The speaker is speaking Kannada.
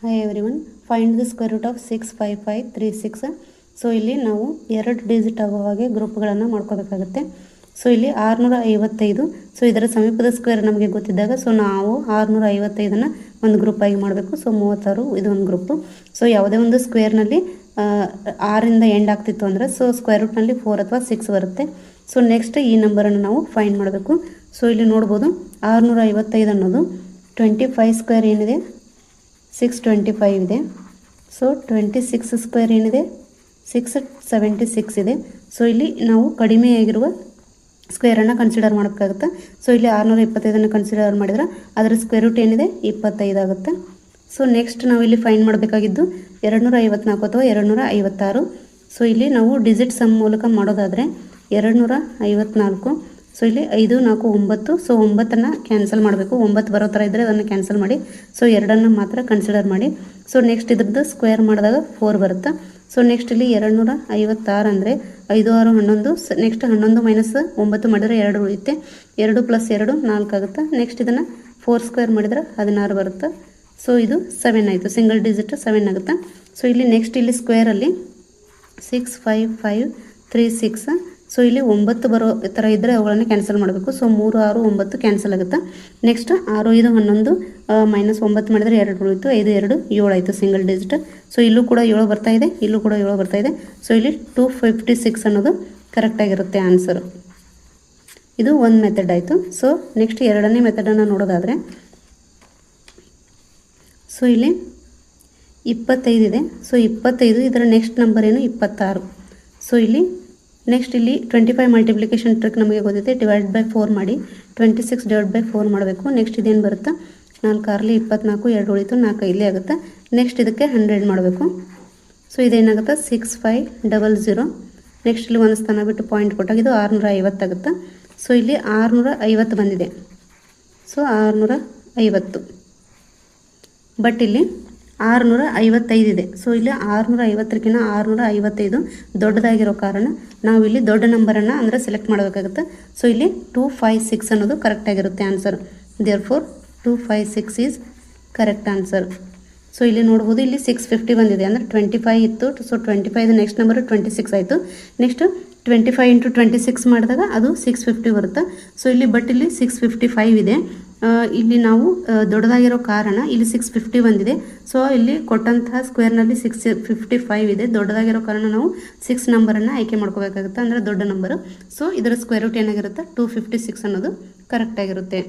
Hi everyone, find the square root of 65536. So ಇಲ್ಲಿ ನಾವು 2 ಡಿಜಿಟ್ ಆಗೋ ಹಾಗೆ ಗ್ರೂಪ್ಗಳನ್ನು ಮಾಡ್ಕೋಬೇಕಾಗುತ್ತೆ. ಸೊ ಇಲ್ಲಿ 655. ಸೊ ಇದರ ಸಮೀಪದ ಸ್ಕ್ವೇರ್ ನಮಗೆ ಗೊತ್ತಿದ್ದಾಗ ಸೊ ನಾವು 655ನ್ನು ಒಂದು ಗ್ರೂಪ್ ಆಗಿ ಮಾಡಬೇಕು. ಸೊ 36 ಇದು ಒಂದು ಗ್ರೂಪ್. ಸೊ ಯಾವುದೇ ಒಂದು ಸ್ಕ್ವೇರ್ನಲ್ಲಿ 6ಇಂದ ಎಂಡ್ ಆಗ್ತಿತ್ತು ಅಂದರೆ ಸೊ ಸ್ಕ್ವೇರ್ ರೂಟ್ನಲ್ಲಿ 4 ಅಥವಾ 6 ಬರುತ್ತೆ. ಸೊ ನೆಕ್ಸ್ಟ್ ಈ ನಂಬರನ್ನು ನಾವು ಫೈಂಡ್ ಮಾಡಬೇಕು. ಸೊ ಇಲ್ಲಿ ನೋಡ್ಬೋದು 655 ಅನ್ನೋದು 25 ಸ್ಕ್ವೇರ್ ಏನಿದೆ 625 ಇದೆ. ಸೊ 26 ಸ್ಕ್ವೇರ್ ಏನಿದೆ 676 ಇದೆ. ಸೊ ಇಲ್ಲಿ ನಾವು ಕಡಿಮೆಯಾಗಿರುವ ಸ್ಕ್ವೇರನ್ನು ಕನ್ಸಿಡರ್ ಮಾಡೋಕ್ಕಾಗುತ್ತೆ. ಸೊ ಇಲ್ಲಿ 625ಅನ್ನು ಕನ್ಸಿಡರ್ ಮಾಡಿದ್ರೆ ಅದರ ಸ್ಕ್ವೇರ್ ರೂಟ್ ಏನಿದೆ 25 ಆಗುತ್ತೆ. ಸೊ ನೆಕ್ಸ್ಟ್ ನಾವು ಇಲ್ಲಿ ಫೈಂಡ್ ಮಾಡಬೇಕಾಗಿದ್ದು 254 ಅಥವಾ 256. ಸೊ ಇಲ್ಲಿ ನಾವು ಡಿಜಿಟ್ ಸಮ್ ಮೂಲಕ ಮಾಡೋದಾದರೆ 254. ಸೊ ಇಲ್ಲಿ 5 4 9. ಸೊ 9ನ್ನು ಕ್ಯಾನ್ಸಲ್ ಮಾಡಬೇಕು. 9 ಬರೋ ಥರ ಇದ್ದರೆ ಅದನ್ನು ಕ್ಯಾನ್ಸಲ್ ಮಾಡಿ. ಸೊ 2ನ್ನು ಮಾತ್ರ ಕನ್ಸಿಡರ್ ಮಾಡಿ. ಸೊ ನೆಕ್ಸ್ಟ್ ಇದ್ರದ್ದು ಸ್ಕ್ವೇರ್ ಮಾಡಿದಾಗ 4 ಬರುತ್ತೆ. ಸೊ ನೆಕ್ಸ್ಟ್ ಇಲ್ಲಿ 256 ಅಂದರೆ 5 6 11. ನೆಕ್ಸ್ಟ್ 11 ಮೈನಸ್ 9 ಮಾಡಿದರೆ 2 ಉಳಿಯುತ್ತೆ. 2 + 2 4 ಆಗುತ್ತೆ. ನೆಕ್ಸ್ಟ್ ಇದನ್ನು 4 ಸ್ಕ್ವೇರ್ ಮಾಡಿದರೆ 16 ಬರುತ್ತೆ. ಸೊ ಇದು 7 ಆಯಿತು. ಸಿಂಗಲ್ ಡಿಜಿಟ್ 7 ಆಗುತ್ತೆ. ಸೊ ಇಲ್ಲಿ ನೆಕ್ಸ್ಟ್ ಇಲ್ಲಿ ಸ್ಕ್ವೇರಲ್ಲಿ 65536. ಸೊ ಇಲ್ಲಿ 9 ಬರೋ ಥರ ಇದ್ದರೆ ಅವುಗಳನ್ನು ಕ್ಯಾನ್ಸಲ್ ಮಾಡಬೇಕು. ಸೊ 3 6 9 ಕ್ಯಾನ್ಸಲ್ ಆಗುತ್ತೆ. ನೆಕ್ಸ್ಟ್ 6 5 11 ಮೈನಸ್ 9 ಮಾಡಿದರೆ 2 ಉಳಿತು. 5 2 7 ಆಯಿತು ಸಿಂಗಲ್ ಡಿಜಿಟ್. ಸೊ ಇಲ್ಲೂ ಕೂಡ 7 ಬರ್ತಾ ಇದೆ, ಇಲ್ಲೂ ಕೂಡ 7 ಬರ್ತಾ ಇದೆ. ಸೊ ಇಲ್ಲಿ 256 ಅನ್ನೋದು ಕರೆಕ್ಟಾಗಿರುತ್ತೆ ಆನ್ಸರು. ಇದು ಒಂದು ಮೆಥಡ್ ಆಯಿತು. ಸೊ ನೆಕ್ಸ್ಟ್ ಎರಡನೇ ಮೆಥಡನ್ನು ನೋಡೋದಾದರೆ ಸೊ ಇಲ್ಲಿ 25 ಇದೆ. ಸೊ 25 ಇದರ ನೆಕ್ಸ್ಟ್ ನಂಬರ್ ಏನು 26. ಸೊ ಇಲ್ಲಿ ನೆಕ್ಸ್ಟ್ ಇಲ್ಲಿ 25 ಮಲ್ಟಿಪ್ಲಿಕೇಶನ್ ಟ್ರಿಕ್ ನಮಗೆ ಗೊತ್ತಿದೆ. ಡಿವೈಡ್ ಬೈ 4 ಮಾಡಿ 26 ಡಿವೈಡ್ ಬೈ 4 ಮಾಡಬೇಕು. ನೆಕ್ಸ್ಟ್ ಇದೇನು ಬರುತ್ತೆ 4 6 24 2 ಉಳಿತು 4 ಇಲ್ಲೇ ಆಗುತ್ತೆ. ನೆಕ್ಸ್ಟ್ ಇದಕ್ಕೆ 100 ಮಾಡಬೇಕು. ಸೊ ಇದೇನಾಗುತ್ತೆ 6500. ನೆಕ್ಸ್ಟ್ ಇಲ್ಲಿ ಒಂದು ಸ್ಥಾನ ಬಿಟ್ಟು ಪಾಯಿಂಟ್ ಕೊಟ್ಟಾಗ ಇದು 650 ಆಗುತ್ತೆ. ಸೊ ಇಲ್ಲಿ 650 ಬಂದಿದೆ. ಸೊ 650 ಬಟ್ ಇಲ್ಲಿ 655 ಇದೆ. ಸೊ ಇಲ್ಲಿ 650ಕ್ಕಿಂತ 655 ದೊಡ್ಡದಾಗಿರೋ ಕಾರಣ ನಾವು ಇಲ್ಲಿ ದೊಡ್ಡ ನಂಬರನ್ನು ಅಂದರೆ ಸೆಲೆಕ್ಟ್ ಮಾಡಬೇಕಾಗುತ್ತೆ. ಸೊ ಇಲ್ಲಿ 256 ಅನ್ನೋದು ಕರೆಕ್ಟಾಗಿರುತ್ತೆ answer. Therefore 256 is correct answer. So ಇಲ್ಲಿ ನೋಡ್ಬೋದು ಇಲ್ಲಿ 650 ಬಂದಿದೆ ಅಂದರೆ 25 ಇತ್ತು. ಸೊ 25 ನೆಕ್ಸ್ಟ್ ನಂಬರ್ 26 ಆಯಿತು. ನೆಕ್ಸ್ಟ್ 25 × 26 ಮಾಡಿದಾಗ ಅದು 650 ಬರುತ್ತೆ. ಸೊ ಇಲ್ಲಿ ಬಟ್ ಇಲ್ಲಿ 655 ಇದೆ. ಇಲ್ಲಿ ನಾವು ದೊಡ್ಡದಾಗಿರೋ ಕಾರಣ ಇಲ್ಲಿ 650 ಬಂದಿದೆ. ಸೊ ಇಲ್ಲಿ ಕೊಟ್ಟಂತಹ ಸ್ಕ್ವೇರ್ನಲ್ಲಿ 655 ಇದೆ. ದೊಡ್ಡದಾಗಿರೋ ಕಾರಣ ನಾವು 6 ನಂಬರನ್ನು ಆಯ್ಕೆ ಮಾಡ್ಕೋಬೇಕಾಗುತ್ತೆ ಅಂದರೆ ದೊಡ್ಡ ನಂಬರು. ಸೊ ಇದರ ಸ್ಕ್ವೇರ್ ರೂಟ್ ಏನಾಗಿರುತ್ತೆ 256 ಅನ್ನೋದು ಕರೆಕ್ಟಾಗಿರುತ್ತೆ.